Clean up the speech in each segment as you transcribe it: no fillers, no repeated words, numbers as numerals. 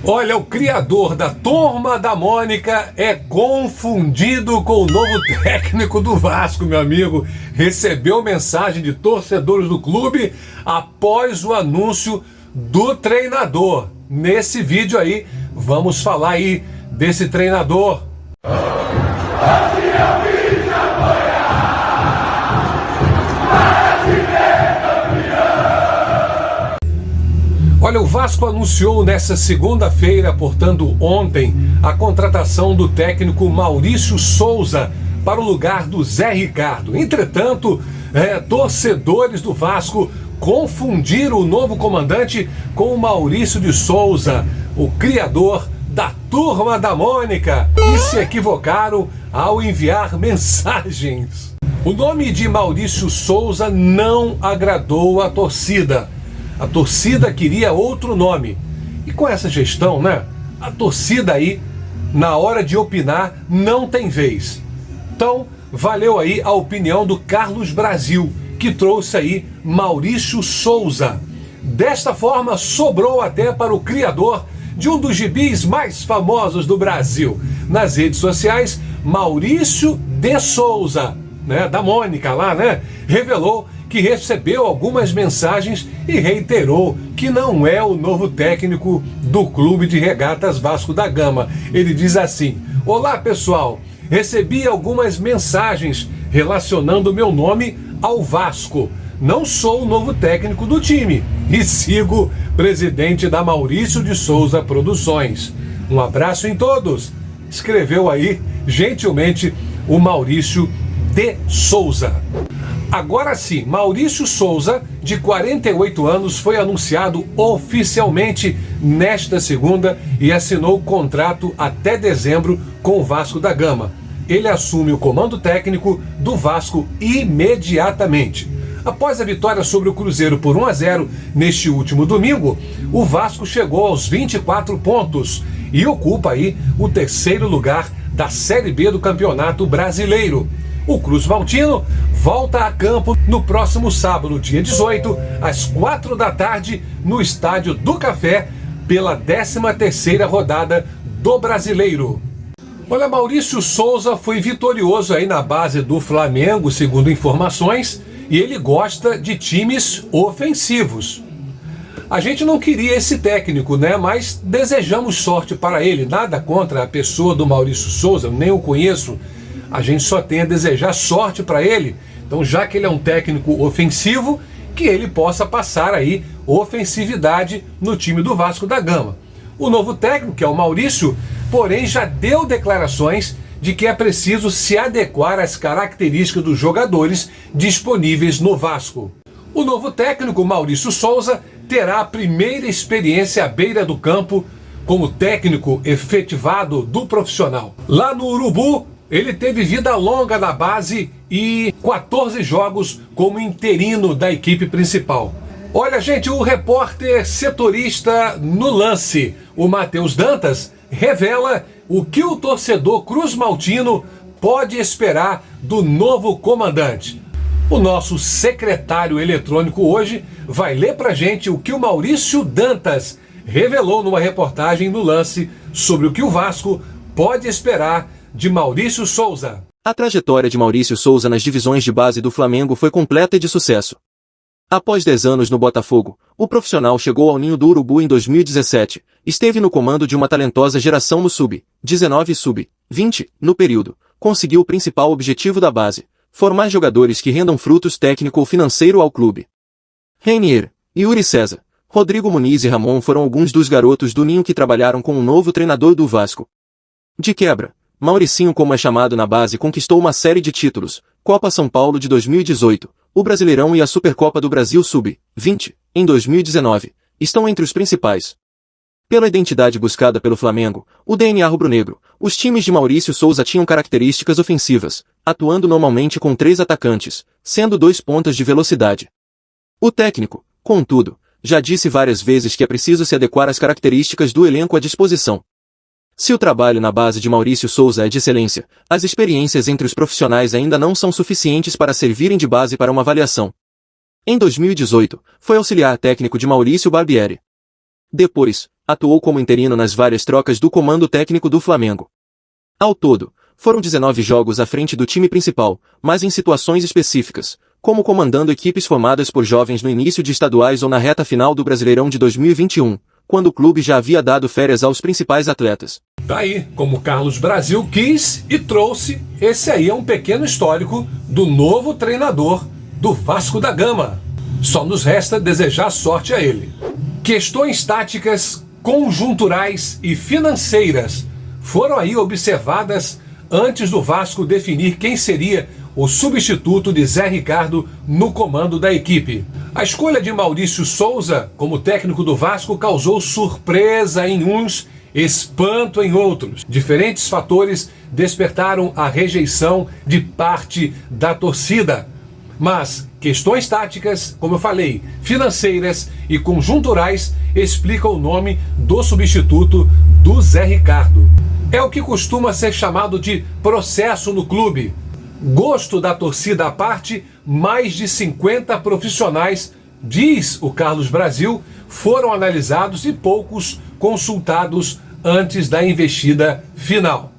Olha, o criador da Turma da Mônica é confundido com o novo técnico do Vasco, meu amigo. Recebeu mensagem de torcedores do clube após o anúncio do treinador. Nesse vídeo aí, vamos falar aí desse treinador. Olha, o Vasco anunciou nesta segunda-feira, portanto ontem, a contratação do técnico Maurício Souza para o lugar do Zé Ricardo. Entretanto, torcedores do Vasco confundiram o novo comandante com o Maurício de Souza, o criador da Turma da Mônica, e se equivocaram ao enviar mensagens. O nome de Maurício Souza não agradou a torcida. A torcida queria outro nome. E com essa gestão, a torcida aí, na hora de opinar, não tem vez. Então, valeu aí a opinião do Carlos Brasil, que trouxe aí Maurício Souza. Desta forma, sobrou até para o criador de um dos gibis mais famosos do Brasil. Nas redes sociais, Maurício de Souza, da Mônica lá, revelou que recebeu algumas mensagens e reiterou que não é o novo técnico do Clube de Regatas Vasco da Gama. Ele diz assim: olá pessoal, recebi algumas mensagens relacionando meu nome ao Vasco. Não sou o novo técnico do time e sigo presidente da Maurício de Souza Produções. Um abraço em todos. Escreveu aí, gentilmente, o Maurício de Souza. Agora sim, Maurício Souza, de 48 anos, foi anunciado oficialmente nesta segunda e assinou o contrato até dezembro com o Vasco da Gama. Ele assume o comando técnico do Vasco imediatamente. Após a vitória sobre o Cruzeiro por 1-0 neste último domingo, o Vasco chegou aos 24 pontos e ocupa aí o terceiro lugar da Série B do Campeonato Brasileiro. O Cruz Maltino volta a campo no próximo sábado, dia 18, às 4 da tarde, no Estádio do Café, pela 13ª rodada do Brasileiro. Olha, Maurício Souza foi vitorioso aí na base do Flamengo, segundo informações, e ele gosta de times ofensivos. A gente não queria esse técnico, mas desejamos sorte para ele. Nada contra a pessoa do Maurício Souza, nem o conheço. A gente só tem a desejar sorte para ele. Então, já que ele é um técnico ofensivo, que ele possa passar aí ofensividade no time do Vasco da Gama. O novo técnico, que é o Maurício, porém já deu declarações de que é preciso se adequar às características dos jogadores disponíveis no Vasco. O novo técnico, Maurício Souza, terá a primeira experiência à beira do campo como técnico efetivado do profissional. Lá no Urubu, ele teve vida longa na base e 14 jogos como interino da equipe principal. Olha, gente, o repórter setorista no lance, o Matheus Dantas, revela o que o torcedor Cruz Maltino pode esperar do novo comandante. O nosso secretário eletrônico hoje vai ler pra gente o que o Maurício Dantas revelou numa reportagem no lance sobre o que o Vasco pode esperar de Maurício Souza. A trajetória de Maurício Souza nas divisões de base do Flamengo foi completa e de sucesso. Após 10 anos no Botafogo, o profissional chegou ao Ninho do Urubu em 2017, esteve no comando de uma talentosa geração no Sub-19 e Sub-20, no período, conseguiu o principal objetivo da base, formar jogadores que rendam frutos técnico ou financeiro ao clube. Reinier, Yuri César, Rodrigo Muniz e Ramon foram alguns dos garotos do Ninho que trabalharam com o novo treinador do Vasco. De quebra, Mauricinho, como é chamado na base, conquistou uma série de títulos: Copa São Paulo de 2018, o Brasileirão e a Supercopa do Brasil Sub-20, em 2019, estão entre os principais. Pela identidade buscada pelo Flamengo, o DNA rubro-negro, os times de Maurício Souza tinham características ofensivas, atuando normalmente com 3 atacantes, sendo 2 pontas de velocidade. O técnico, contudo, já disse várias vezes que é preciso se adequar às características do elenco à disposição. Se o trabalho na base de Maurício Souza é de excelência, as experiências entre os profissionais ainda não são suficientes para servirem de base para uma avaliação. Em 2018, foi auxiliar técnico de Maurício Barbieri. Depois, Atuou como interino nas várias trocas do comando técnico do Flamengo. Ao todo, foram 19 jogos à frente do time principal, mas em situações específicas, como comandando equipes formadas por jovens no início de estaduais ou na reta final do Brasileirão de 2021, quando o clube já havia dado férias aos principais atletas. Tá aí, como o Carlos Brasil quis e trouxe, esse aí é um pequeno histórico do novo treinador do Vasco da Gama. Só nos resta desejar sorte a ele. Questões táticas, conjunturais e financeiras foram aí observadas antes do Vasco definir quem seria o substituto de Zé Ricardo no comando da equipe. A escolha de Maurício Souza como técnico do Vasco causou surpresa em uns, espanto em outros. Diferentes fatores despertaram a rejeição de parte da torcida. Mas questões táticas, como eu falei, financeiras e conjunturais explicam o nome do substituto do Zé Ricardo. É o que costuma ser chamado de processo no clube. Gosto da torcida à parte, mais de 50 profissionais, diz o Carlos Brasil, foram analisados e poucos consultados antes da investida final.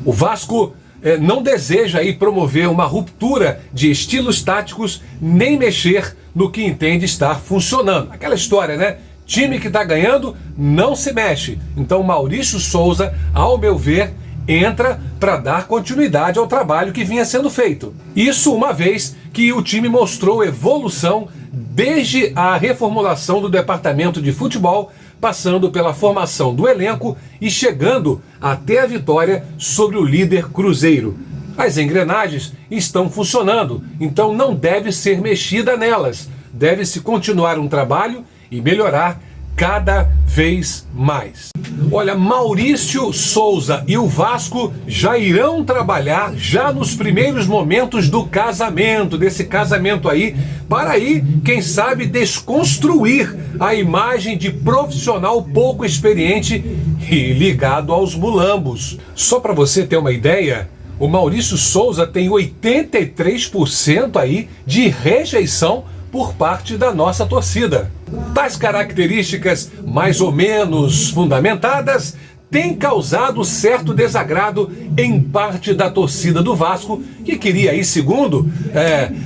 O Vasco não deseja aí promover uma ruptura de estilos táticos, nem mexer no que entende estar funcionando. Aquela história, né? Time que está ganhando não se mexe. Então Maurício Souza, ao meu ver, entra para dar continuidade ao trabalho que vinha sendo feito. Isso uma vez que o time mostrou evolução desde a reformulação do departamento de futebol, passando pela formação do elenco e chegando até a vitória sobre o líder Cruzeiro. As engrenagens estão funcionando, então não deve ser mexida nelas. Deve-se continuar um trabalho e melhorar cada vez mais. Olha, Maurício Souza e o Vasco já irão trabalhar já nos primeiros momentos do casamento, desse casamento aí, para aí, quem sabe, desconstruir a imagem de profissional pouco experiente e ligado aos mulambos. Só para você ter uma ideia, o Maurício Souza tem 83% aí de rejeição por parte da nossa torcida. Tais características mais ou menos fundamentadas têm causado certo desagrado em parte da torcida do Vasco, que queria aí, segundo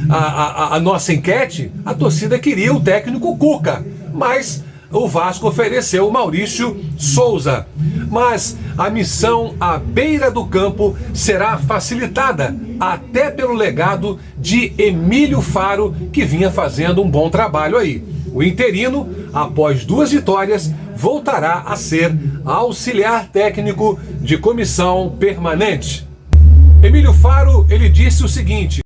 a nossa enquete, a torcida queria o técnico Cuca, mas o Vasco ofereceu o Maurício Souza. Mas a missão à beira do campo será facilitada até pelo legado de Emílio Faro, que vinha fazendo um bom trabalho aí. O interino, após 2 vitórias, voltará a ser auxiliar técnico de comissão permanente. Emílio Faro, ele disse o seguinte: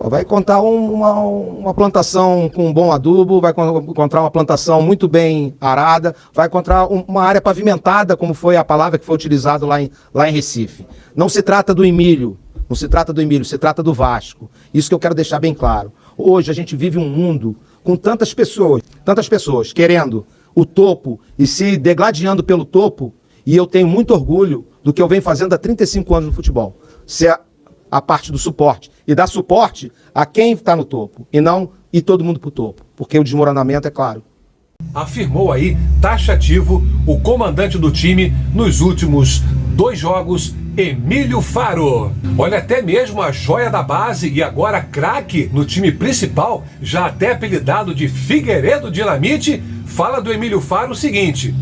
vai encontrar uma plantação com um bom adubo, vai encontrar uma plantação muito bem arada, vai encontrar uma área pavimentada, como foi a palavra que foi utilizada lá em Recife. Não se trata do Emílio, se trata do Vasco. Isso que eu quero deixar bem claro. Hoje a gente vive um mundo com tantas pessoas querendo o topo e se degladiando pelo topo, e eu tenho muito orgulho do que eu venho fazendo há 35 anos no futebol. Ser a parte do suporte, e dar suporte a quem está no topo, e não ir todo mundo para o topo, porque o desmoronamento é claro. Afirmou aí, taxativo, o comandante do time nos últimos 2 jogos, Emílio Faro. Olha, até mesmo a joia da base e agora craque no time principal, já até apelidado de Figueiredo Dinamite, fala do Emílio Faro o seguinte: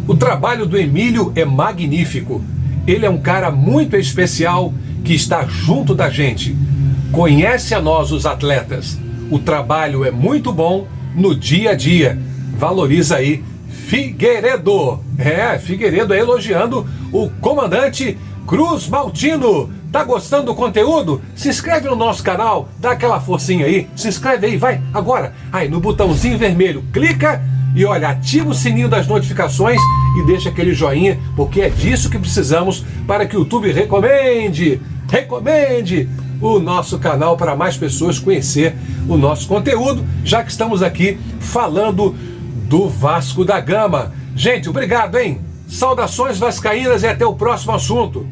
o trabalho do Emílio é magnífico. Ele é um cara muito especial que está junto da gente. Conhece a nós, os atletas. O trabalho é muito bom no dia a dia. Valoriza aí Figueiredo. Figueiredo aí elogiando o comandante Cruz Maltino. Tá gostando do conteúdo? Se inscreve no nosso canal, dá aquela forcinha aí. Se inscreve aí, vai, agora. Aí no botãozinho vermelho, clica e olha, ativa o sininho das notificações e deixa aquele joinha, porque é disso que precisamos para que o YouTube recomende o nosso canal para mais pessoas conhecer o nosso conteúdo, já que estamos aqui falando do Vasco da Gama. Gente, obrigado, hein? Saudações vascaínas e até o próximo assunto.